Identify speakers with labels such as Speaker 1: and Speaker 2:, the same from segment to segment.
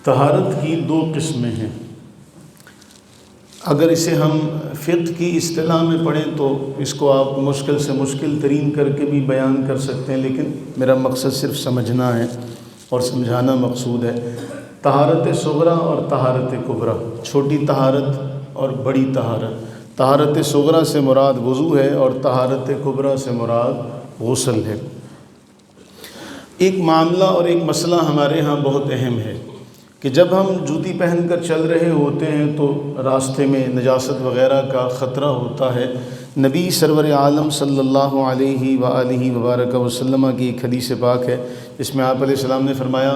Speaker 1: طہارت کی دو قسمیں ہیں۔ اگر اسے ہم فقہ کی اصطلاح میں پڑھیں تو اس کو آپ مشکل سے مشکل ترین کر کے بھی بیان کر سکتے ہیں، لیکن میرا مقصد صرف سمجھنا ہے اور سمجھانا مقصود ہے۔ طہارت صغریٰ اور طہارت کبریٰ، چھوٹی طہارت اور بڑی طہارت۔ طہارت صغریٰ سے مراد وضو ہے اور طہارت کبریٰ سے مراد غسل ہے۔ ایک معاملہ اور ایک مسئلہ ہمارے ہاں بہت اہم ہے کہ جب ہم جوتی پہن کر چل رہے ہوتے ہیں تو راستے میں نجاست وغیرہ کا خطرہ ہوتا ہے۔ نبی سرور عالم صلی اللہ علیہ وآلہ وبارک وسلم کی ایک حدیث پاک ہے، اس میں آپ علیہ السلام نے فرمایا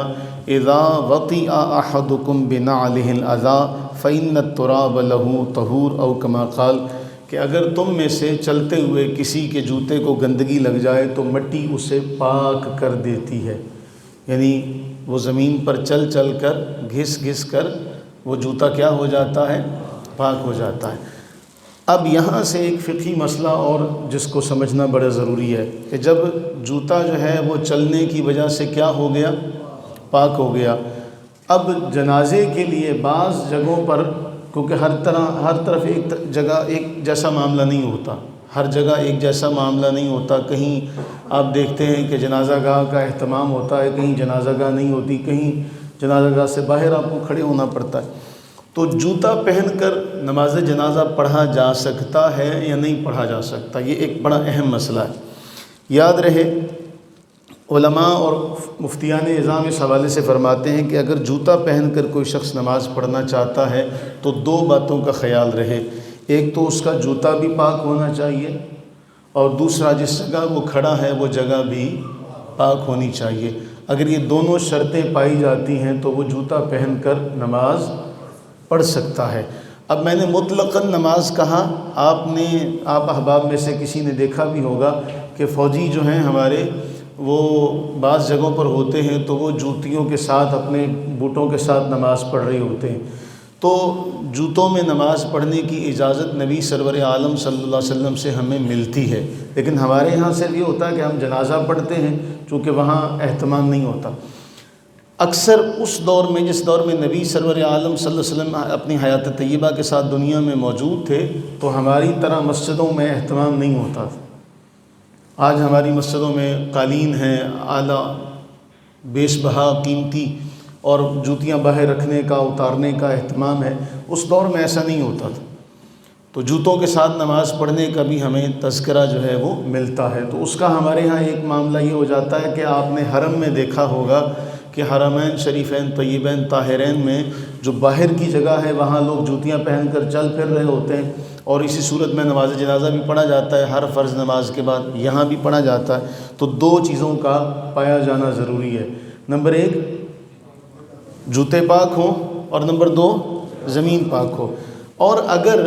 Speaker 1: اذا وطئ احدکم بنعلہ الاذی فإن التراب له طہور، او کما قال کہ اگر تم میں سے چلتے ہوئے کسی کے جوتے کو گندگی لگ جائے تو مٹی اسے پاک کر دیتی ہے، یعنی وہ زمین پر چل چل کر گھس گھس کر وہ جوتا کیا ہو جاتا ہے؟ پاک ہو جاتا ہے۔ اب یہاں سے ایک فقہی مسئلہ اور جس کو سمجھنا بڑا ضروری ہے کہ جب جوتا جو ہے وہ چلنے کی وجہ سے کیا ہو گیا؟ پاک ہو گیا۔ اب جنازے کے لیے بعض جگہوں پر، کیونکہ ہر طرف ایک جگہ ایک جیسا معاملہ نہیں ہوتا، ہر جگہ ایک جیسا معاملہ نہیں ہوتا، کہیں آپ دیکھتے ہیں کہ جنازہ گاہ کا اہتمام ہوتا ہے، کہیں جنازہ گاہ نہیں ہوتی، کہیں جنازہ گاہ سے باہر آپ کو کھڑے ہونا پڑتا ہے۔ تو جوتا پہن کر نماز جنازہ پڑھا جا سکتا ہے یا نہیں پڑھا جا سکتا، یہ ایک بڑا اہم مسئلہ ہے۔ یاد رہے علماء اور مفتیان اعظام اس حوالے سے فرماتے ہیں کہ اگر جوتا پہن کر کوئی شخص نماز پڑھنا چاہتا ہے تو دو باتوں کا خیال رہے، ایک تو اس کا جوتا بھی پاک ہونا چاہیے اور دوسرا جس جگہ وہ کھڑا ہے وہ جگہ بھی پاک ہونی چاہیے۔ اگر یہ دونوں شرطیں پائی جاتی ہیں تو وہ جوتا پہن کر نماز پڑھ سکتا ہے۔ اب میں نے مطلقاً نماز کہا، آپ احباب میں سے کسی نے دیکھا بھی ہوگا کہ فوجی جو ہیں ہمارے وہ بعض جگہوں پر ہوتے ہیں تو وہ جوتیوں کے ساتھ اپنے بوٹوں کے ساتھ نماز پڑھ رہے ہوتے ہیں، تو جوتوں میں نماز پڑھنے کی اجازت نبی سرور عالم صلی اللہ علیہ وسلم سے ہمیں ملتی ہے، لیکن ہمارے یہاں سے یہ ہوتا ہے کہ ہم جنازہ پڑھتے ہیں چونکہ وہاں اہتمام نہیں ہوتا۔ اکثر اس دور میں جس دور میں نبی سرور عالم صلی اللہ علیہ وسلم اپنی حیات طیبہ کے ساتھ دنیا میں موجود تھے تو ہماری طرح مسجدوں میں اہتمام نہیں ہوتا تھا۔ آج ہماری مسجدوں میں قالین ہیں، اعلیٰ بیش بہا قیمتی، اور جوتیاں باہر رکھنے کا اتارنے کا اہتمام ہے، اس دور میں ایسا نہیں ہوتا تھا۔ تو جوتوں کے ساتھ نماز پڑھنے کا بھی ہمیں تذکرہ جو ہے وہ ملتا ہے۔ تو اس کا ہمارے ہاں ایک معاملہ یہ ہو جاتا ہے کہ آپ نے حرم میں دیکھا ہوگا کہ حرمین شریفین طیبین طاہرین میں جو باہر کی جگہ ہے وہاں لوگ جوتیاں پہن کر چل پھر رہے ہوتے ہیں، اور اسی صورت میں نماز جنازہ بھی پڑھا جاتا ہے، ہر فرض نماز کے بعد یہاں بھی پڑھا جاتا ہے۔ تو دو چیزوں کا پایا جانا ضروری ہے، نمبر ایک جوتے پاک ہوں اور نمبر دو زمین پاک ہو۔ اور اگر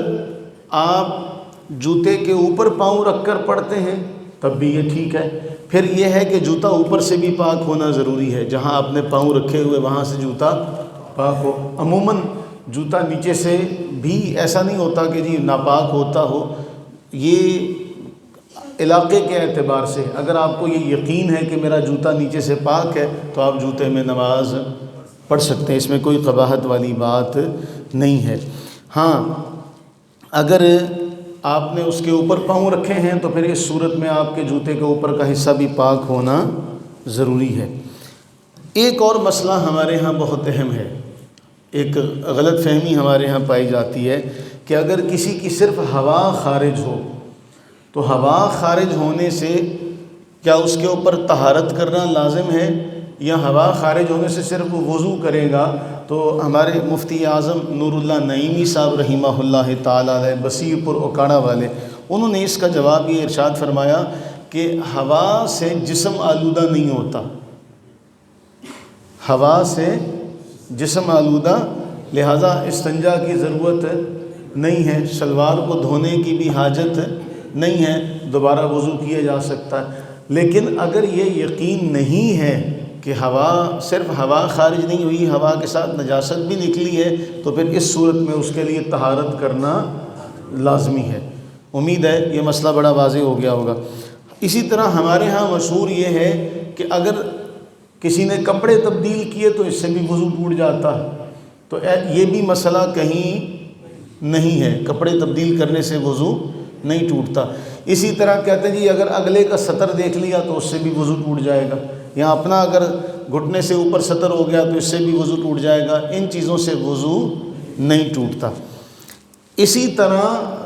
Speaker 1: آپ جوتے کے اوپر پاؤں رکھ کر پڑھتے ہیں تب بھی یہ ٹھیک ہے۔ پھر یہ ہے کہ جوتا اوپر سے بھی پاک ہونا ضروری ہے، جہاں آپ نے پاؤں رکھے ہوئے وہاں سے جوتا پاک ہو۔ عموماً جوتا نیچے سے بھی ایسا نہیں ہوتا کہ جی ناپاک ہوتا ہو، یہ علاقے کے اعتبار سے اگر آپ کو یہ یقین ہے کہ میرا جوتا نیچے سے پاک ہے تو آپ جوتے میں نماز پڑھ سکتے ہیں، اس میں کوئی قباحت والی بات نہیں ہے۔ ہاں اگر آپ نے اس کے اوپر پاؤں رکھے ہیں تو پھر اس صورت میں آپ کے جوتے کے اوپر کا حصہ بھی پاک ہونا ضروری ہے۔ ایک اور مسئلہ ہمارے ہاں بہت اہم ہے، ایک غلط فہمی ہمارے ہاں پائی جاتی ہے کہ اگر کسی کی صرف ہوا خارج ہو تو ہوا خارج ہونے سے کیا اس کے اوپر طہارت کرنا لازم ہے، یا ہوا خارج ہونے سے صرف وضو کرے گا؟ تو ہمارے مفتی اعظم نور اللہ نعیمی صاحب رحمہ اللہ تعالیٰ علیہ بصیر پور اوکاڑا والے، انہوں نے اس کا جواب یہ ارشاد فرمایا کہ ہوا سے جسم آلودہ نہیں ہوتا، ہوا سے جسم آلودہ، لہٰذا استنجا کی ضرورت نہیں ہے، شلوار کو دھونے کی بھی حاجت نہیں ہے، دوبارہ وضو کیا جا سکتا ہے۔ لیکن اگر یہ یقین نہیں ہے کہ صرف ہوا خارج نہیں ہوئی، ہوا کے ساتھ نجاست بھی نکلی ہے، تو پھر اس صورت میں اس کے لیے طہارت کرنا لازمی ہے۔ امید ہے یہ مسئلہ بڑا واضح ہو گیا ہوگا۔ اسی طرح ہمارے ہاں مشہور یہ ہے کہ اگر کسی نے کپڑے تبدیل کیے تو اس سے بھی وضو ٹوٹ جاتا ہے، تو یہ بھی مسئلہ کہیں نہیں ہے، کپڑے تبدیل کرنے سے وضو نہیں ٹوٹتا۔ اسی طرح کہتے ہیں جی اگر اگلے کا سطر دیکھ لیا تو اس سے بھی وضو ٹوٹ جائے گا، یا اپنا اگر گھٹنے سے اوپر سطر ہو گیا تو اس سے بھی وضو ٹوٹ جائے گا، ان چیزوں سے وضو نہیں ٹوٹتا۔ اسی طرح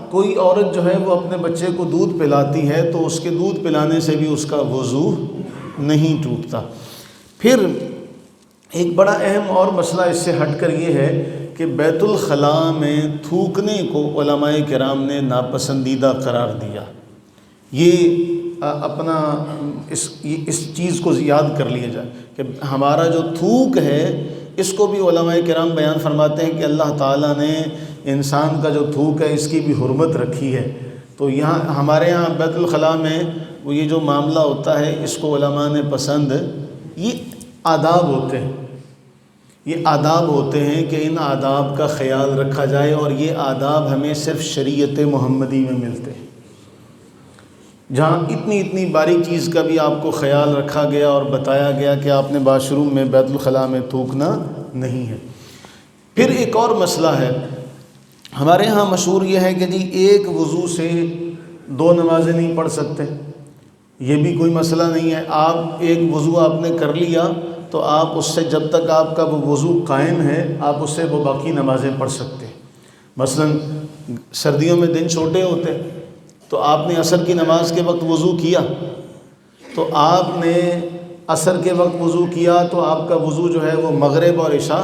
Speaker 1: کوئی عورت جو ہے وہ اپنے بچے کو دودھ پلاتی ہے تو اس کے دودھ پلانے سے بھی اس کا وضو نہیں ٹوٹتا۔ پھر ایک بڑا اہم اور مسئلہ اس سے ہٹ کر یہ ہے کہ بیت الخلاء میں تھوکنے کو علماء کرام نے ناپسندیدہ قرار دیا۔ یہ اپنا اس چیز کو یاد کر لیا جائے کہ ہمارا جو تھوک ہے اس کو بھی علماء کرام بیان فرماتے ہیں کہ اللہ تعالیٰ نے انسان کا جو تھوک ہے اس کی بھی حرمت رکھی ہے۔ تو یہاں ہمارے یہاں بیت الخلاء میں وہ یہ جو معاملہ ہوتا ہے اس کو علماء نے پسند، یہ آداب ہوتے ہیں، یہ آداب ہوتے ہیں کہ ان آداب کا خیال رکھا جائے، اور یہ آداب ہمیں صرف شریعت محمدی میں ملتے ہیں، جہاں اتنی باریک چیز کا بھی آپ کو خیال رکھا گیا اور بتایا گیا کہ آپ نے واش روم میں بیت الخلاء میں تھوکنا نہیں ہے۔ پھر ایک اور مسئلہ ہے، ہمارے ہاں مشہور یہ ہے کہ جی ایک وضو سے 2 نمازیں نہیں پڑھ سکتے، یہ بھی کوئی مسئلہ نہیں ہے۔ آپ ایک وضو آپ نے کر لیا تو آپ اس سے جب تک آپ کا وہ وضو قائم ہے آپ اس سے وہ باقی نمازیں پڑھ سکتے ہیں۔ مثلا سردیوں میں دن چھوٹے ہوتے تو آپ نے عصر کی نماز کے وقت وضو کیا، تو آپ نے عصر کے وقت وضو کیا تو آپ کا وضو جو ہے وہ مغرب اور عشاء،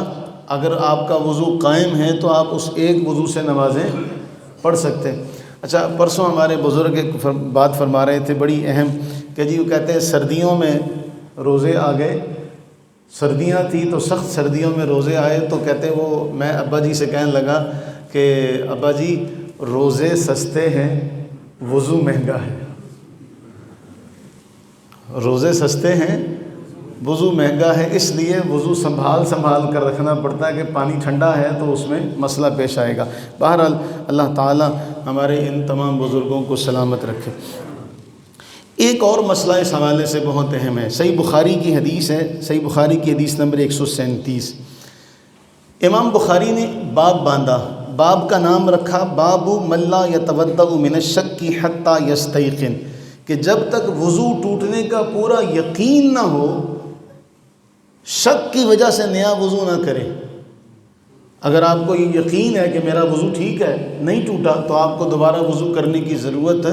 Speaker 1: اگر آپ کا وضو قائم ہے تو آپ اس ایک وضو سے نمازیں پڑھ سکتے ہیں۔ اچھا، پرسوں ہمارے بزرگ ایک بات فرما رہے تھے بڑی اہم، کہ جی وہ کہتے ہیں سردیوں میں روزے آ گئے، سردیاں تھیں تو سخت سردیوں میں روزے آئے، تو کہتے وہ میں ابا جی سے کہنے لگا کہ ابا جی روزے سستے ہیں وضو مہنگا ہے، روزے سستے ہیں وضو مہنگا ہے، اس لیے وضو سنبھال کر رکھنا پڑتا ہے کہ پانی ٹھنڈا ہے تو اس میں مسئلہ پیش آئے گا۔ بہرحال اللہ تعالی ہمارے ان تمام بزرگوں کو سلامت رکھے۔ ایک اور مسئلہ اس حوالے سے بہت اہم ہے، صحیح بخاری کی حدیث ہے، صحیح بخاری کی حدیث نمبر 137۔ امام بخاری نے باب باندھا، باب کا نام رکھا باب من لا یتوضأ من الشک حتی یستیقن، کہ جب تک وضو ٹوٹنے کا پورا یقین نہ ہو شک کی وجہ سے نیا وضو نہ کرے۔ اگر آپ کو یہ یقین ہے کہ میرا وضو ٹھیک ہے، نہیں ٹوٹا، تو آپ کو دوبارہ وضو کرنے کی ضرورت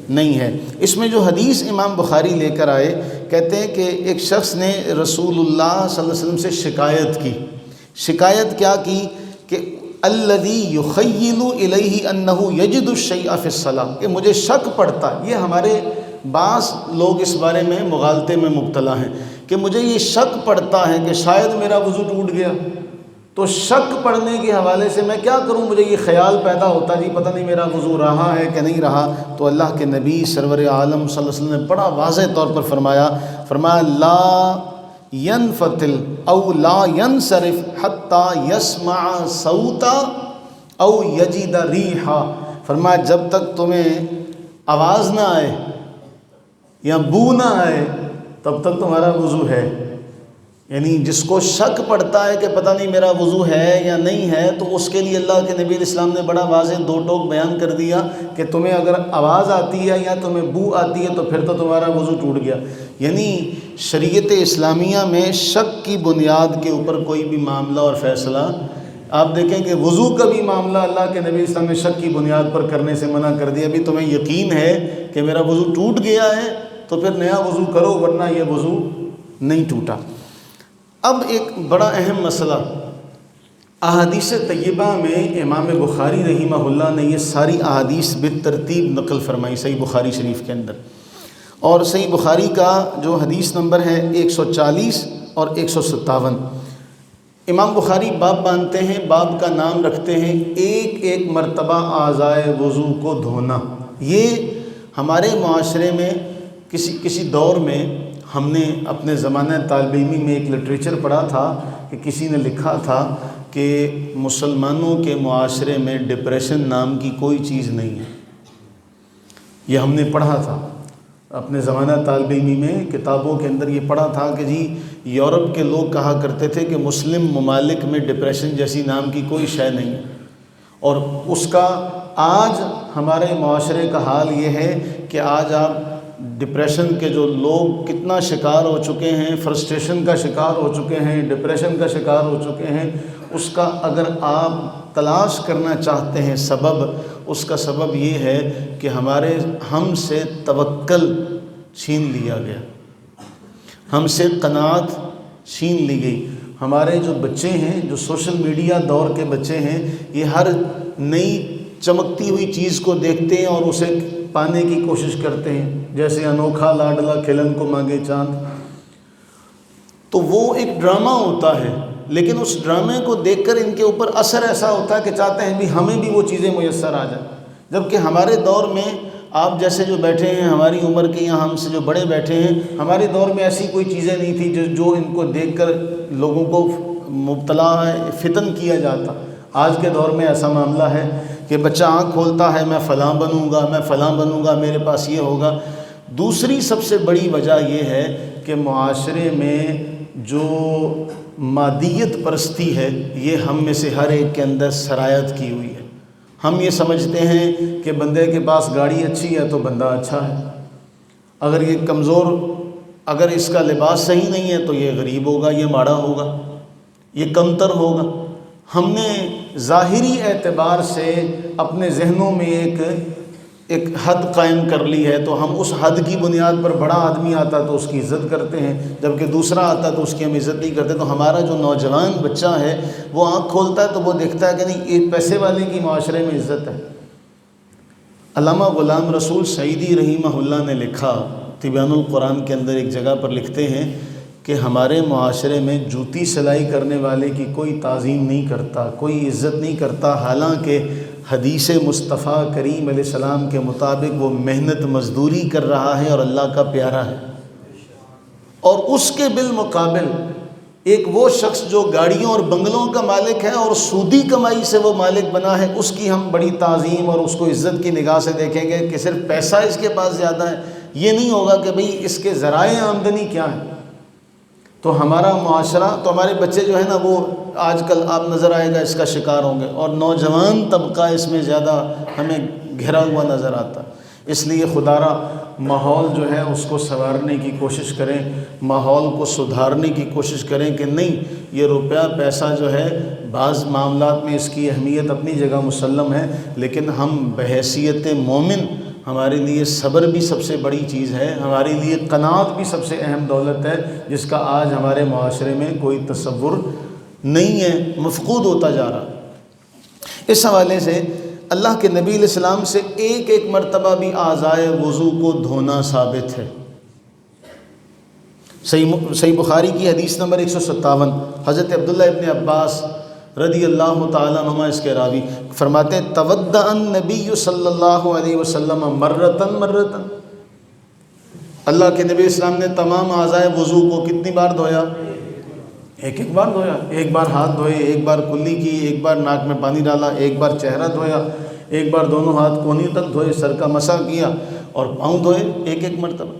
Speaker 1: نہیں ہے۔ اس میں جو حدیث امام بخاری لے کر آئے، کہتے ہیں کہ ایک شخص نے رسول اللہ صلی اللہ علیہ وسلم سے شکایت کی۔ شکایت کیا کی؟ کہ الذی یخیل الیہ انہ یجد الشیء فی الصلاۃ، کہ مجھے شک پڑتا، یہ ہمارے بعض لوگ اس بارے میں مغالطے میں مبتلا ہیں کہ مجھے یہ شک پڑتا ہے کہ شاید میرا وضو ٹوٹ گیا، تو شک پڑنے کے حوالے سے میں کیا کروں؟ مجھے یہ خیال پیدا ہوتا جی پتہ نہیں میرا وضو رہا ہے کہ نہیں رہا۔ تو اللہ کے نبی سرور عالم صلی اللہ علیہ وسلم نے بڑا واضح طور پر فرمایا لا ينفتل او لا ينصرف حتى يسمع صوتا او يجد ریحا، فرمایا جب تک تمہیں آواز نہ آئے یا بو نہ آئے تب تک تمہارا وضو ہے۔ یعنی جس کو شک پڑتا ہے کہ پتہ نہیں میرا وضو ہے یا نہیں ہے، تو اس کے لیے اللہ کے نبی علیہ السلام نے بڑا واضح 2 ٹوک بیان کر دیا کہ تمہیں اگر آواز آتی ہے یا تمہیں بو آتی ہے تو پھر تو تمہارا وضو ٹوٹ گیا۔ یعنی شریعت اسلامیہ میں شک کی بنیاد کے اوپر کوئی بھی معاملہ اور فیصلہ، آپ دیکھیں کہ وضو کا بھی معاملہ اللہ کے نبی علیہ السلام نے شک کی بنیاد پر کرنے سے منع کر دیا۔ ابھی تمہیں یقین ہے کہ میرا وضو ٹوٹ گیا ہے تو پھر نیا وضو کرو، ورنہ یہ وضو نہیں ٹوٹا۔ اب ایک بڑا اہم مسئلہ، احادیث طیبہ میں امام بخاری رحمہ اللہ نے یہ ساری احادیث بالترتیب نقل فرمائی صحیح بخاری شریف کے اندر، اور صحیح بخاری کا جو حدیث نمبر ہے 140 اور 157۔ امام بخاری باب باندھتے ہیں، باب کا نام رکھتے ہیں ایک مرتبہ اعضائے وضو کو دھونا۔ یہ ہمارے معاشرے میں کسی دور میں ہم نے اپنے زمانہ طالب علمی میں ایک لٹریچر پڑھا تھا کہ کسی نے لکھا تھا کہ مسلمانوں کے معاشرے میں ڈپریشن نام کی کوئی چیز نہیں ہے، یہ ہم نے پڑھا تھا۔ اپنے زمانہ طالب علمی میں کتابوں کے اندر یہ پڑھا تھا کہ جی یورپ کے لوگ کہا کرتے تھے کہ مسلم ممالک میں ڈپریشن جیسی نام کی کوئی شے نہیں ہے، اور اس کا آج ہمارے معاشرے کا حال یہ ہے کہ آج آپ ڈپریشن کے جو لوگ کتنا شکار ہو چکے ہیں، فرسٹریشن کا شکار ہو چکے ہیں، ڈپریشن کا شکار ہو چکے ہیں، اس کا اگر آپ تلاش کرنا چاہتے ہیں سبب، اس کا سبب یہ ہے کہ ہم سے توکل چھین لیا گیا، ہم سے قناعت چھین لی گئی۔ ہمارے جو بچے ہیں، جو سوشل میڈیا دور کے بچے ہیں، یہ ہر نئی چمکتی ہوئی چیز کو دیکھتے ہیں اور اسے پانے کی کوشش کرتے ہیں، جیسے انوکھا لاڈلا کھلن کو مانگے چاند۔ تو وہ ایک ڈرامہ ہوتا ہے، لیکن اس ڈرامے کو دیکھ کر ان کے اوپر اثر ایسا ہوتا ہے کہ چاہتے ہیں بھی ہمیں بھی وہ چیزیں میسر آ جائیں، جبکہ ہمارے دور میں آپ جیسے جو بیٹھے ہیں، ہماری عمر کے یا ہم سے جو بڑے بیٹھے ہیں، ہمارے دور میں ایسی کوئی چیزیں نہیں تھیں جو ان کو دیکھ کر لوگوں کو مبتلا فتن کیا جاتا۔ آج کے دور میں ایسا معاملہ ہے کہ بچہ آنکھ کھولتا ہے، میں فلاں بنوں گا، میں فلاں بنوں گا، میرے پاس یہ ہوگا۔ دوسری سب سے بڑی وجہ یہ ہے کہ معاشرے میں جو مادیت پرستی ہے، یہ ہم میں سے ہر ایک کے اندر سرایت کی ہوئی ہے۔ ہم یہ سمجھتے ہیں کہ بندے کے پاس گاڑی اچھی ہے تو بندہ اچھا ہے، اگر یہ کمزور، اگر اس کا لباس صحیح نہیں ہے تو یہ غریب ہوگا، یہ ماڑا ہوگا، یہ کمتر ہوگا۔ ہم نے ظاہری اعتبار سے اپنے ذہنوں میں ایک حد قائم کر لی ہے، تو ہم اس حد کی بنیاد پر بڑا آدمی آتا تو اس کی عزت کرتے ہیں، جبکہ دوسرا آتا تو اس کی ہم عزت نہیں کرتے۔ تو ہمارا جو نوجوان بچہ ہے وہ آنکھ کھولتا ہے تو وہ دیکھتا ہے کہ نہیں، ایک پیسے والے کی معاشرے میں عزت ہے۔ علامہ غلام رسول سعیدی رحمہ اللہ نے لکھا، تبیان القرآن کے اندر ایک جگہ پر لکھتے ہیں کہ ہمارے معاشرے میں جوتی سلائی کرنے والے کی کوئی تعظیم نہیں کرتا، کوئی عزت نہیں کرتا، حالانکہ حدیث مصطفیٰ کریم علیہ السلام کے مطابق وہ محنت مزدوری کر رہا ہے اور اللہ کا پیارا ہے۔ اور اس کے بالمقابل ایک وہ شخص جو گاڑیوں اور بنگلوں کا مالک ہے اور سودی کمائی سے وہ مالک بنا ہے، اس کی ہم بڑی تعظیم اور اس کو عزت کی نگاہ سے دیکھیں گے کہ صرف پیسہ اس کے پاس زیادہ ہے، یہ نہیں ہوگا کہ بھئی اس کے ذرائع آمدنی کیا ہیں۔ تو ہمارا معاشرہ، تو ہمارے بچے جو ہے نا وہ آج کل آپ نظر آئے گا اس کا شکار ہوں گے، اور نوجوان طبقہ اس میں زیادہ ہمیں گھرا ہوا نظر آتا۔ اس لیے خدارا ماحول جو ہے اس کو سنوارنے کی کوشش کریں، ماحول کو سدھارنے کی کوشش کریں کہ نہیں، یہ روپیہ پیسہ جو ہے بعض معاملات میں اس کی اہمیت اپنی جگہ مسلم ہے، لیکن ہم بحیثیت مومن، ہمارے لیے صبر بھی سب سے بڑی چیز ہے، ہمارے لیے قناعت بھی سب سے اہم دولت ہے، جس کا آج ہمارے معاشرے میں کوئی تصور نہیں ہے، مفقود ہوتا جا رہا۔ اس حوالے سے اللہ کے نبی علیہ السلام سے ایک ایک مرتبہ بھی اعضائے وضو کو دھونا ثابت ہے۔ صحیح بخاری کی حدیث نمبر 157، حضرت عبداللہ ابن عباس رضی اللہ تعالیٰ عنہما اس کے راوی فرماتے ہیں، تودع النبی صلی اللہ علیہ وسلم مرتن مرتن، اللہ کے نبی اسلام نے تمام اعضائے وضو کو کتنی بار دھویا؟ ایک ایک بار دھویا۔ ایک بار ہاتھ دھوئے، ایک بار کلی کی، ایک بار ناک میں پانی ڈالا، ایک بار چہرہ دھویا، ایک بار دونوں ہاتھ کونی تک دھوئے، سر کا مسح کیا اور پاؤں دھوئے ایک ایک مرتبہ۔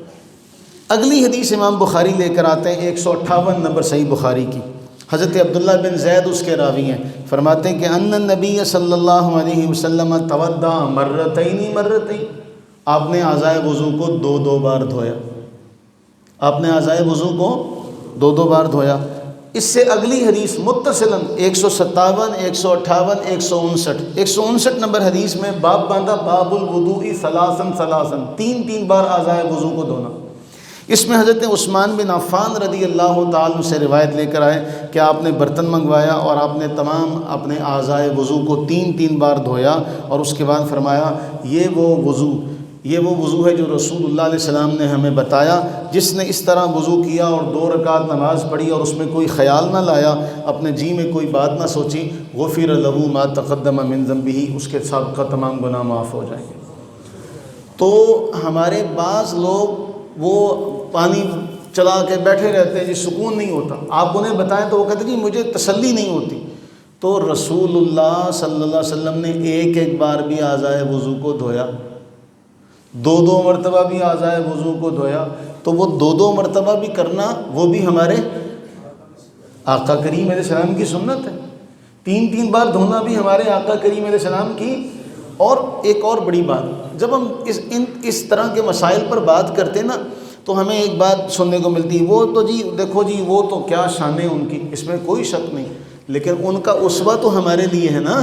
Speaker 1: اگلی حدیث امام بخاری لے کر آتے ہیں 158 نمبر صحیح بخاری کی، حضرت عبداللہ بن زید اس کے راوی ہیں، فرماتے ہیں کہ ان النبی صلی اللہ علیہ وسلم تودع مرتین مرتین، آپ نے اعضائے وضو کو دو دو بار دھویا، آپ نے اعضائے وضو کو دو دو بار دھویا۔ اس سے اگلی حدیث متصلاً 157 158 159 نمبر حدیث میں باب باندھا، باب الوضوء ثلاثاً ثلاثاً، تین بار اعضائے وضو کو دھونا۔ اس میں حضرت عثمان بن عفان رضی اللہ تعالیٰ سے روایت لے کر آئے کہ آپ نے برتن منگوایا اور آپ نے تمام اپنے اعضائے وضو کو تین بار دھویا، اور اس کے بعد فرمایا یہ وہ وضو ہے جو رسول اللہ علیہ السلام نے ہمیں بتایا، جس نے اس طرح وضو کیا اور 2 رکعت نماز پڑھی اور اس میں کوئی خیال نہ لایا، اپنے جی میں کوئی بات نہ سوچی، غفر لہ ما تقدم من ذنبہ، اس کے سابقہ تمام گناہ معاف ہو جائیں گے۔ تو ہمارے بعض لوگ وہ پانی چلا کے بیٹھے رہتے ہیں، جی سکون نہیں ہوتا، آپ انہیں بتائیں تو وہ کہتے ہیں جی مجھے تسلی نہیں ہوتی۔ تو رسول اللہ صلی اللہ علیہ وسلم نے ایک ایک بار بھی اعضائے وضو کو دھویا، دو مرتبہ بھی اعضائے وضو کو دھویا، تو وہ دو مرتبہ بھی کرنا وہ بھی ہمارے آقا کریم علیہ السلام کی سنت ہے۔ 3 بار دھونا بھی ہمارے آقا کریم علیہ السلام کی۔ اور ایک اور بڑی بات، جب ہم اس طرح کے مسائل پر بات کرتے نا تو ہمیں ایک بات سننے کو ملتی ہے، وہ تو جی دیکھو جی وہ تو کیا شان ہے ان کی، اس میں کوئی شک نہیں، لیکن ان کا اسوہ تو ہمارے لیے ہے نا،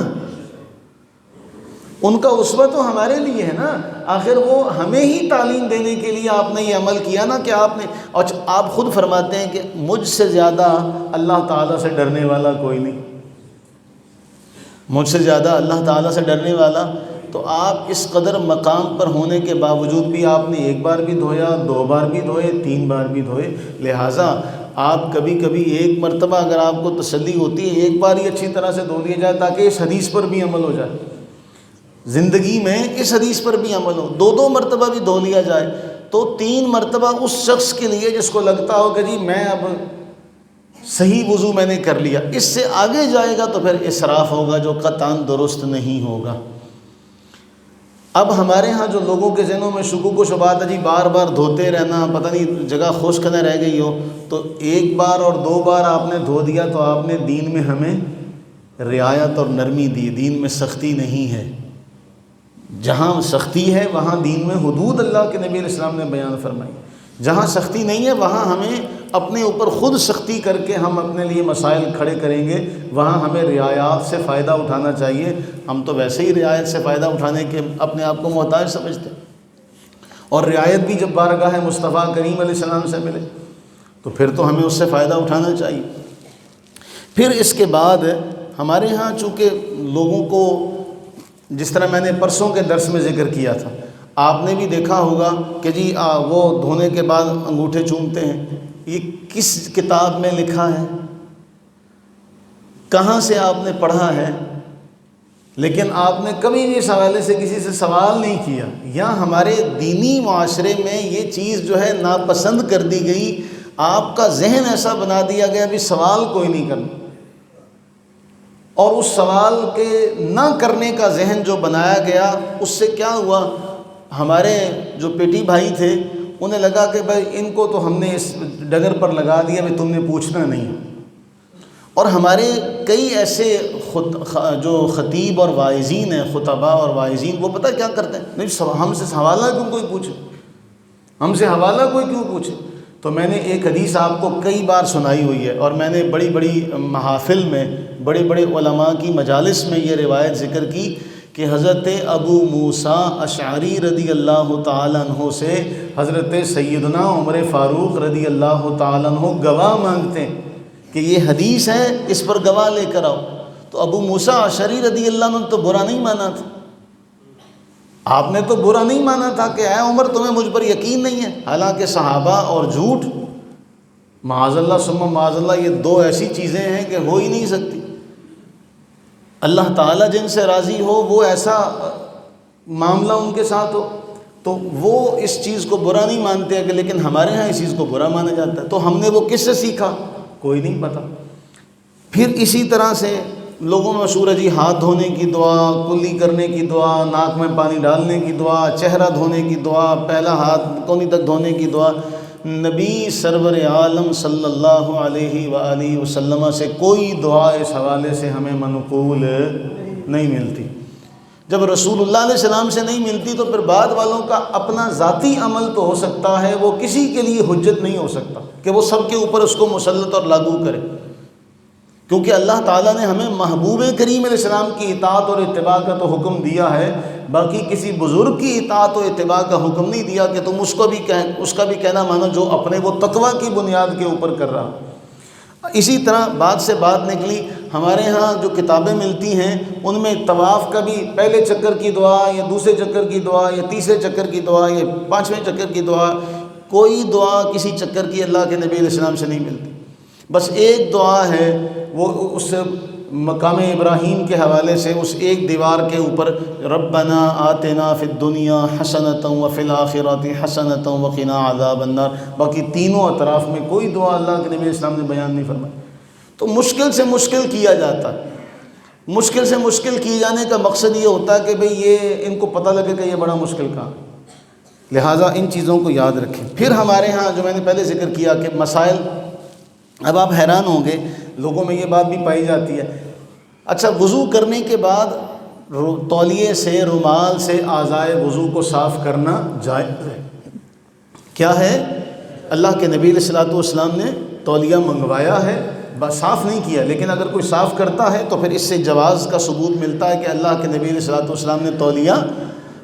Speaker 1: ان کا اسوہ تو ہمارے لیے ہے نا۔ آخر وہ ہمیں ہی تعلیم دینے کے لیے آپ نے یہ عمل کیا نا کہ آپ خود فرماتے ہیں کہ مجھ سے زیادہ اللہ تعالیٰ سے ڈرنے والا کوئی نہیں، مجھ سے زیادہ اللہ تعالیٰ سے ڈرنے والا۔ تو آپ اس قدر مقام پر ہونے کے باوجود بھی آپ نے 1 بار بھی دھویا، 2 بار بھی دھوئے، 3 بار بھی دھوئے۔ لہٰذا آپ کبھی 1 مرتبہ اگر آپ کو تسلی ہوتی ہے 1 بار ہی اچھی طرح سے دھو لیا جائے تاکہ اس حدیث پر بھی عمل ہو جائے، زندگی میں اس حدیث پر بھی عمل ہو، 2 مرتبہ بھی دھو لیا جائے، تو 3 مرتبہ اس شخص کے لیے جس کو لگتا ہو کہ جی میں اب صحیح وضو میں نے کر لیا، اس سے آگے جائے گا تو پھر اسراف ہوگا جو قطعاً درست نہیں ہوگا۔ اب ہمارے ہاں جو لوگوں کے ذہنوں میں شکوک و شبہات ہے جی بار بار دھوتے رہنا، پتہ نہیں جگہ خشک نہ رہ گئی ہو، تو 1 بار اور 2 بار آپ نے دھو دیا تو آپ نے دین میں ہمیں رعایت اور نرمی دی، دین میں سختی نہیں ہے۔ جہاں سختی ہے وہاں دین میں حدود اللہ کے نبی علیہ السلام نے بیان فرمائی، جہاں سختی نہیں ہے وہاں ہمیں اپنے اوپر خود سختی کر کے ہم اپنے لیے مسائل کھڑے کریں گے، وہاں ہمیں رعایات سے فائدہ اٹھانا چاہیے۔ ہم تو ویسے ہی رعایت سے فائدہ اٹھانے کے اپنے آپ کو محتاج سمجھتے ہیں، اور رعایت بھی جب بارگاہ مصطفیٰ کریم علیہ السلام سے ملے تو پھر تو ہمیں اس سے فائدہ اٹھانا چاہیے۔ پھر اس کے بعد ہمارے ہاں چونکہ لوگوں کو، جس طرح میں نے پرسوں کے درس میں ذکر کیا تھا، آپ نے بھی دیکھا ہوگا کہ جی وہ دھونے کے بعد انگوٹھے چومتے ہیں، یہ کس کتاب میں لکھا ہے، کہاں سے آپ نے پڑھا ہے، لیکن آپ نے کبھی بھی اس حوالے سے کسی سے سوال نہیں کیا۔ یا ہمارے دینی معاشرے میں یہ چیز جو ہے ناپسند کر دی گئی، آپ کا ذہن ایسا بنا دیا گیا بھی سوال کوئی نہیں کرنا، اور اس سوال کے نہ کرنے کا ذہن جو بنایا گیا اس سے کیا ہوا، ہمارے جو پیٹی بھائی تھے انہیں لگا کہ بھائی ان کو تو ہم نے اس ڈگر پر لگا دیا بھی تم نے پوچھنا نہیں۔ اور ہمارے کئی ایسے جو خطیب اور واعظین ہیں، خطباء اور واعظین، وہ پتہ کیا کرتے ہیں، نہیں ہم سے حوالہ کیوں کوئی پوچھے، ہم سے حوالہ کوئی کیوں پوچھے۔ تو میں نے ایک حدیث آپ کو کئی بار سنائی ہوئی ہے، اور میں نے بڑی بڑی محافل میں، بڑے بڑے علماء کی مجالس میں یہ روایت ذکر کی کہ حضرت ابو موسیٰ اشعری رضی اللہ تعالیٰ عنہ سے حضرت سیدنا عمر فاروق رضی اللہ تعالیٰ عنہ گواہ مانگتے ہیں کہ یہ حدیث ہے، اس پر گواہ لے کر آؤ۔ تو ابو موسیٰ اشعری رضی اللہ عنہ تو برا نہیں مانا تھا، آپ نے تو برا نہیں مانا تھا کہ اے عمر تمہیں مجھ پر یقین نہیں ہے، حالانکہ صحابہ اور جھوٹ معاذ اللہ ثم معاذ اللہ یہ 2 ایسی چیزیں ہیں کہ ہو ہی نہیں سکتی۔ اللہ تعالیٰ جن سے راضی ہو وہ ایسا معاملہ ان کے ساتھ ہو تو وہ اس چیز کو برا نہیں مانتے ہیں، لیکن ہمارے ہاں اس چیز کو برا مانا جاتا ہے۔ تو ہم نے وہ کس سے سیکھا، کوئی نہیں پتہ۔ پھر اسی طرح سے لوگوں میں مشہور ہے جی ہاتھ دھونے کی دعا، کلی کرنے کی دعا، ناک میں پانی ڈالنے کی دعا، چہرہ دھونے کی دعا، پہلا ہاتھ کونی تک دھونے کی دعا۔ نبی سرور عالم صلی اللہ علیہ وآلہ وسلم سے کوئی دعا اس حوالے سے ہمیں منقول نہیں ملتی۔ جب رسول اللہ علیہ السلام سے نہیں ملتی تو پھر بعد والوں کا اپنا ذاتی عمل تو ہو سکتا ہے، وہ کسی کے لیے حجت نہیں ہو سکتا کہ وہ سب کے اوپر اس کو مسلط اور لاگو کرے، کیونکہ اللہ تعالیٰ نے ہمیں محبوب کریم علیہ السلام کی اطاعت اور اتباع کا تو حکم دیا ہے، باقی کسی بزرگ کی اطاعت و اتباع کا حکم نہیں دیا کہ تم اس کا بھی کہنا مانو جو اپنے وہ تقویٰ کی بنیاد کے اوپر کر رہا۔ اسی طرح بات سے بات نکلی، ہمارے ہاں جو کتابیں ملتی ہیں ان میں طواف کا بھی پہلے چکر کی دعا یا دوسرے چکر کی دعا یا تیسرے چکر کی دعا یا 5ویں چکر کی دعا، کوئی دعا کسی چکر کی اللہ کے نبی علیہ السلام سے نہیں ملتی۔ بس ایک دعا ہے، وہ اس مقام ابراہیم کے حوالے سے اس ایک دیوار کے اوپر ربنا آتنا فی الدنیا حسنۃ وفی الآخرۃ حسنۃ وقنا عذاب النار، باقی تینوں اطراف میں کوئی دعا اللہ کے نبی علیہ السلام نے بیان نہیں فرمائی۔ تو مشکل سے مشکل کیا جاتا ہے، مشکل سے مشکل کیے جانے کا مقصد یہ ہوتا ہے کہ بھئی یہ ان کو پتہ لگے کہ یہ بڑا مشکل کام ہے، لہٰذا ان چیزوں کو یاد رکھیں۔ پھر ہمارے ہاں جو میں نے پہلے ذکر کیا کہ مسائل، اب آپ حیران ہوں گے، لوگوں میں یہ بات بھی پائی جاتی ہے، اچھا وضو کرنے کے بعد تولیے سے، رومال سے اعضائے وضو کو صاف کرنا جائز ہے؟ کیا ہے؟ اللہ کے نبی علیہ الصلوۃ والسلام نے تولیہ منگوایا ہے، بس صاف نہیں کیا، لیکن اگر کوئی صاف کرتا ہے تو پھر اس سے جواز کا ثبوت ملتا ہے کہ اللہ کے نبی علیہ الصلوۃ والسلام نے تولیہ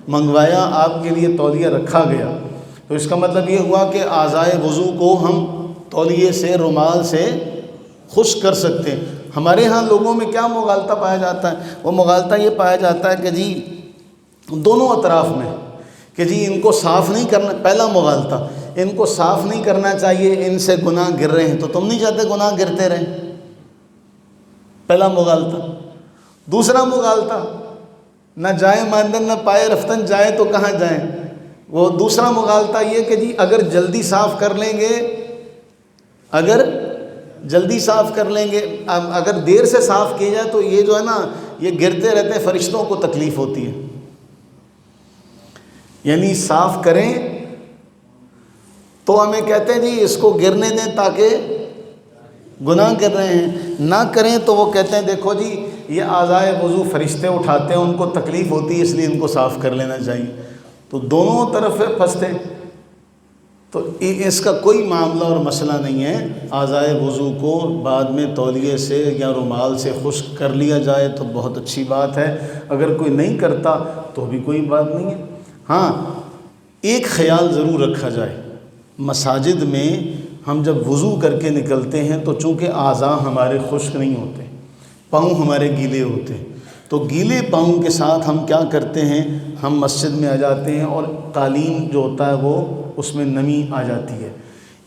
Speaker 1: منگوایا، آپ کے لیے تولیہ رکھا گیا۔ تو اس کا مطلب یہ ہوا کہ اعضائے وضو کو ہم تولیے سے، رومال سے خشک کر سکتے ہیں۔ ہمارے ہاں لوگوں میں کیا مغالطہ پایا جاتا ہے؟ وہ مغالطہ یہ پایا جاتا ہے کہ جی دونوں اطراف میں، کہ جی ان کو صاف نہیں کرنا، پہلا مغالطہ ان کو صاف نہیں کرنا چاہیے، ان سے گناہ گر رہے ہیں، تو تم نہیں چاہتے گناہ گرتے رہیں، پہلا مغالطہ۔ دوسرا مغالطہ، نہ جائیں ماندن نہ پائے رفتن، جائیں تو کہاں جائیں، وہ دوسرا مغالطہ یہ کہ جی اگر جلدی صاف کر لیں گے، اگر جلدی صاف کر لیں گے، اگر دیر سے صاف کیا جائے تو یہ جو ہے نا یہ گرتے رہتے ہیں، فرشتوں کو تکلیف ہوتی ہے، یعنی صاف کریں تو ہمیں کہتے ہیں جی اس کو گرنے دیں تاکہ گناہ کر رہے ہیں، نہ کریں تو وہ کہتے ہیں دیکھو جی یہ اعضائے وضو فرشتے اٹھاتے ہیں، ان کو تکلیف ہوتی ہے اس لیے ان کو صاف کر لینا چاہیے۔ تو دونوں طرف پھنستے ہیں، تو اس کا کوئی معاملہ اور مسئلہ نہیں ہے۔ اعضائے وضو کو بعد میں تولیے سے یا رومال سے خشک کر لیا جائے تو بہت اچھی بات ہے، اگر کوئی نہیں کرتا تو بھی کوئی بات نہیں ہے۔ ہاں ایک خیال ضرور رکھا جائے، مساجد میں ہم جب وضو کر کے نکلتے ہیں تو چونکہ اعضاء ہمارے خشک نہیں ہوتے، پاؤں ہمارے گیلے ہوتے ہیں، تو گیلے پاؤں کے ساتھ ہم کیا کرتے ہیں، ہم مسجد میں آ جاتے ہیں اور قالین جو ہوتا ہے وہ اس میں نمی آ جاتی ہے۔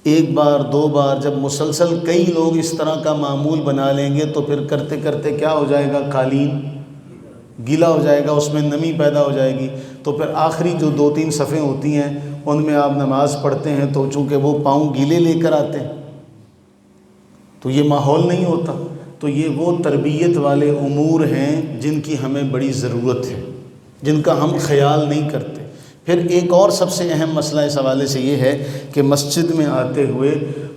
Speaker 1: ایک بار دو بار جب مسلسل کئی لوگ اس طرح کا معمول بنا لیں گے تو پھر کرتے کرتے کیا ہو جائے گا، قالین گیلا ہو جائے گا، اس میں نمی پیدا ہو جائے گی، تو پھر آخری جو 2-3 صفیں ہوتی ہیں ان میں آپ نماز پڑھتے ہیں تو چونکہ وہ پاؤں گیلے لے کر آتے ہیں تو یہ ماحول نہیں ہوتا۔ تو یہ وہ تربیت والے امور ہیں جن کی ہمیں بڑی ضرورت ہے، جن کا ہم خیال نہیں کرتے۔ پھر ایک اور سب سے اہم مسئلہ اس حوالے سے یہ ہے کہ مسجد میں آتے ہوئے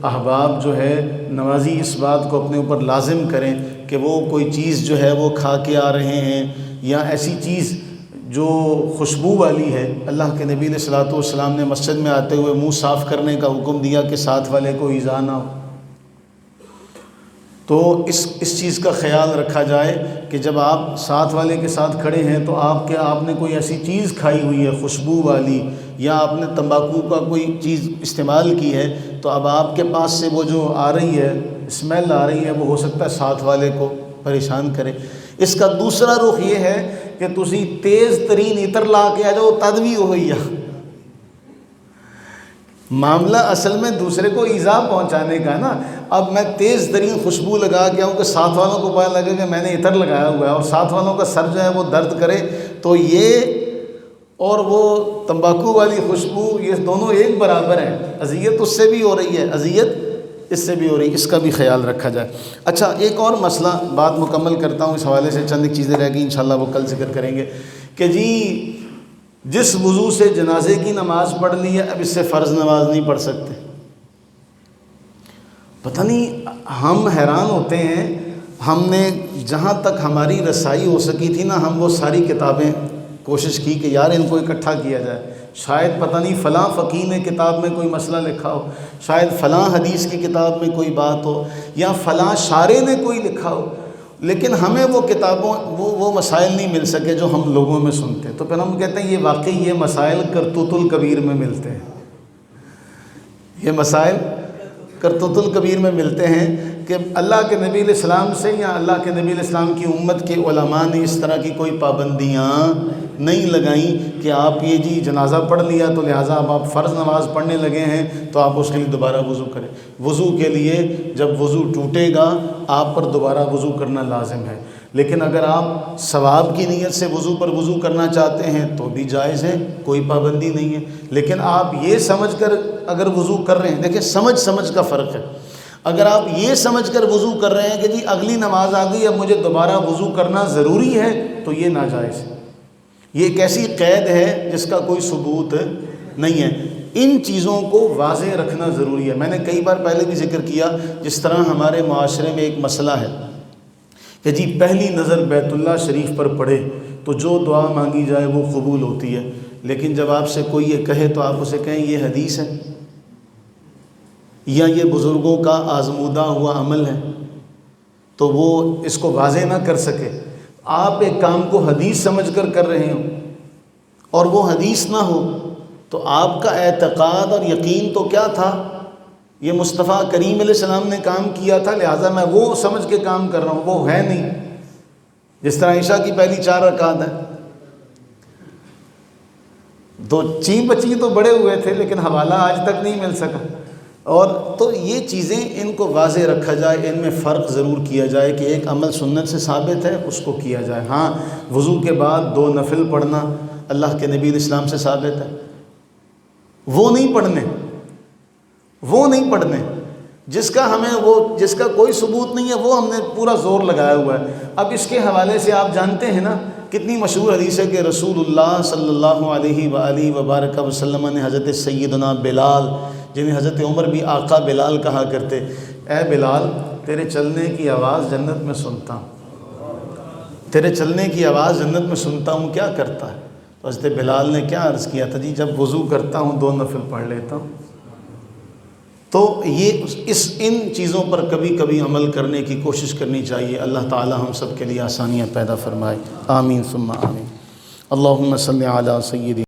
Speaker 1: احباب جو ہے نمازی اس بات کو اپنے اوپر لازم کریں کہ وہ کوئی چیز جو ہے وہ کھا کے آ رہے ہیں یا ایسی چیز جو خوشبو والی ہے۔ اللہ کے نبی علیہ الصلوۃ والسلام نے مسجد میں آتے ہوئے منہ صاف کرنے کا حکم دیا کہ ساتھ والے کو ایذا نہ ہو۔ تو اس چیز کا خیال رکھا جائے کہ جب آپ ساتھ والے کے ساتھ کھڑے ہیں تو آپ نے کوئی ایسی چیز کھائی ہوئی ہے خوشبو والی، یا آپ نے تمباکو کا کوئی چیز استعمال کی ہے، تو اب آپ کے پاس سے وہ جو آ رہی ہے، اسمیل آ رہی ہے، وہ ہو سکتا ہے ساتھ والے کو پریشان کرے۔ اس کا دوسرا رخ یہ ہے کہ تسی تیز ترین عطر لا کے آ جاؤ، تد بھی ہوئی ہے معاملہ اصل میں دوسرے کو ایذا پہنچانے کا ہے نا۔ اب میں تیز ترین خوشبو لگا کے آؤں کہ ساتھ والوں کو پتہ لگے کہ میں نے عطر لگایا ہوا ہے اور ساتھ والوں کا سر جو ہے وہ درد کرے، تو یہ اور وہ تمباکو والی خوشبو یہ دونوں ایک برابر ہیں، اذیت اس سے بھی ہو رہی ہے، اذیت اس سے بھی ہو رہی ہے، اس کا بھی خیال رکھا جائے۔ اچھا ایک اور مسئلہ بات مکمل کرتا ہوں، اس حوالے سے چند ایک چیزیں رہ گئی، انشاءاللہ وہ کل ذکر کریں گے کہ جی جس وضو سے جنازے کی نماز پڑھ لی ہے اب اس سے فرض نماز نہیں پڑھ سکتے۔ پتہ نہیں ہم حیران ہوتے ہیں، ہم نے جہاں تک ہماری رسائی ہو سکی تھی نا، ہم وہ ساری کتابیں کوشش کی کہ یار ان کو اکٹھا کیا جائے، شاید پتہ نہیں فلاں فقیہ نے کتاب میں کوئی مسئلہ لکھا ہو، شاید فلاں حدیث کی کتاب میں کوئی بات ہو، یا فلاں شارح نے کوئی لکھا ہو، لیکن ہمیں وہ کتابوں وہ مسائل نہیں مل سکے جو ہم لوگوں میں سنتے ہیں۔ تو پھر ہم کہتے ہیں یہ واقعی یہ مسائل کرتوت الکبیر میں ملتے ہیں، یہ مسائل کرتوت الکبیر میں ملتے ہیں کہ اللہ کے نبی علیہ السلام سے یا اللہ کے نبی علیہ السلام کی امت کے علماء نے اس طرح کی کوئی پابندیاں نہیں لگائیں کہ آپ یہ جی جنازہ پڑھ لیا تو لہٰذا اب آپ فرض نماز پڑھنے لگے ہیں تو آپ اس کے لیے دوبارہ وضو کریں۔ وضو کے لیے جب وضو ٹوٹے گا آپ پر دوبارہ وضو کرنا لازم ہے، لیکن اگر آپ ثواب کی نیت سے وضو پر وضو کرنا چاہتے ہیں تو بھی جائز ہے، کوئی پابندی نہیں ہے۔ لیکن آپ یہ سمجھ کر اگر وضو کر رہے ہیں، دیکھیں سمجھ کا فرق ہے۔ اگر آپ یہ سمجھ کر وضو کر رہے ہیں کہ جی اگلی نماز آ گئی اب مجھے دوبارہ وضو کرنا ضروری ہے، تو یہ ناجائز ہے۔ یہ ایک ایسی قید ہے جس کا کوئی ثبوت نہیں ہے۔ ان چیزوں کو واضح رکھنا ضروری ہے۔ میں نے کئی بار پہلے بھی ذکر کیا، جس طرح ہمارے معاشرے میں ایک مسئلہ ہے کہ جی پہلی نظر بیت اللہ شریف پر پڑے تو جو دعا مانگی جائے وہ قبول ہوتی ہے، لیکن جب آپ سے کوئی یہ کہے تو آپ اسے کہیں یہ حدیث ہے یا یہ بزرگوں کا آزمودہ ہوا عمل ہے، تو وہ اس کو واضح نہ کر سکے۔ آپ ایک کام کو حدیث سمجھ کر کر رہے ہوں اور وہ حدیث نہ ہو، تو آپ کا اعتقاد اور یقین تو کیا تھا؟ یہ مصطفیٰ کریم علیہ السلام نے کام کیا تھا، لہٰذا میں وہ سمجھ کے کام کر رہا ہوں، وہ ہے نہیں۔ جس طرح عشاء کی پہلی 4 رکعات ہیں، تو چین بچی تو بڑے ہوئے تھے لیکن حوالہ آج تک نہیں مل سکا۔ اور تو یہ چیزیں ان کو واضح رکھا جائے، ان میں فرق ضرور کیا جائے کہ ایک عمل سنت سے ثابت ہے اس کو کیا جائے۔ ہاں، وضو کے بعد 2 نفل پڑھنا اللہ کے نبی علیہ السلام سے ثابت ہے، وہ نہیں پڑھنے جس کا کوئی ثبوت نہیں ہے، وہ ہم نے پورا زور لگایا ہوا ہے۔ اب اس کے حوالے سے آپ جانتے ہیں نا کتنی مشہور حدیث ہے کہ رسول اللہ صلی اللہ علیہ وآلہ وبارک وسلم نے حضرت سیدنا بلال، جنہیں حضرت عمر بھی آقا بلال کہا کرتے، اے بلال تیرے چلنے کی آواز جنت میں سنتا ہوں، تیرے چلنے کی آواز جنت میں سنتا ہوں، کیا کرتا ہے؟ تو حضرت بلال نے کیا عرض کیا تھا؟ جی جب وضو کرتا ہوں 2 نفل پڑھ لیتا ہوں۔ تو یہ ان چیزوں پر کبھی کبھی عمل کرنے کی کوشش کرنی چاہیے۔ اللہ تعالی ہم سب کے لیے آسانیاں پیدا فرمائے، آمین ثم آمین۔ اللہم صلی علی سیدنا